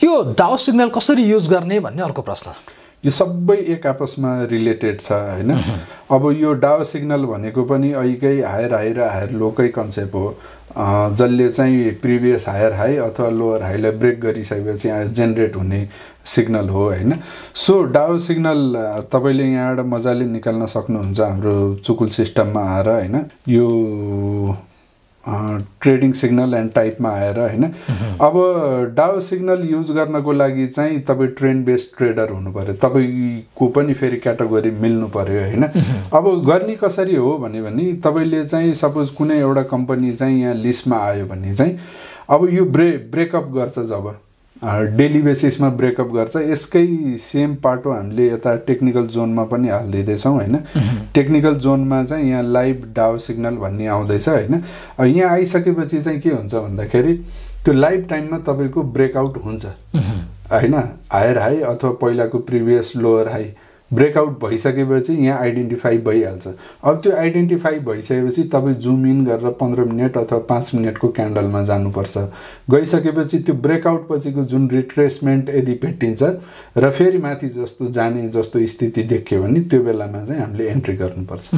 यो डाउ सिग्नल कसरी युज गर्ने भन्ने अर्को प्रश्न। यो सबै एक आपसमा रिलेटेड छ हैन। अब यो डाउ सिग्नल भनेको पनि अहिकै हायर हाई र हायर लोकै कन्सेप्ट हो, जसले चाहिँ प्रिभियस हायर हाई अथवा लोअर हाईलाई ब्रेक गरिसकेपछि जेनेरेट हुने सिग्नल हो हैन। सो डाउ सिग्नल तपाईले यहाँबाट मजाले निकाल्न सक्नुहुन्छ हाम्रो चुकुल सिस्टममा आएर हैन। यो ट्रेडिङ सिग्नल एन्ड टाइपमा आएर हैन। अब डाउ सिग्नल युज गर्नको लागि चाहिँ तपाई ट्रेन्ड बेस्ड ट्रेडर हुनु पर्यो, तपाईको पनि फेरि क्याटेगोरी मिल्नु पर्यो हैन। अब गर्ने कसरी हो भने तपाईले चाहिँ सपोज कुनै एउटा कम्पनी चाहिँ यहाँ लिस्टमा आयो भने चाहिँ अब यो ब्रेकअप गर्छ, जब डेली बेसिसमा ब्रेकअप गर्छ, यसकै सेम पाटो हामीले यता टेक्निकल जोनमा पनि हाल्दैछौँ हैन। टेक्निकल जोनमा चाहिँ यहाँ लाइभ डाउ सिग्नल भन्ने आउँदैछ हैन। यहाँ आइसकेपछि चाहिँ के हुन्छ भन्दाखेरि त्यो लाइभ टाइममा तपाईको ब्रेकआउट हुन्छ हैन। हायर हाई अथवा पहिलाको प्रिभियस लोअर हाई ब्रेकआउट भइसकेपछि यहाँ आइडेन्टिफाई भइहाल्छ। अब त्यो आइडेन्टिफाई भइसकेपछि तपाईँ जुम इन गरेर 15 मिनट अथवा 5 मिनटको क्यान्डलमा जानुपर्छ। गइसकेपछि त्यो ब्रेकआउट पछिको जुन रिट्रेसमेन्ट यदि भेटिन्छ र फेरि माथि जस्तो जाने जस्तो स्थिति देखियो भने त्यो बेलामा चाहिँ हामीले एन्ट्री गर्नुपर्छ।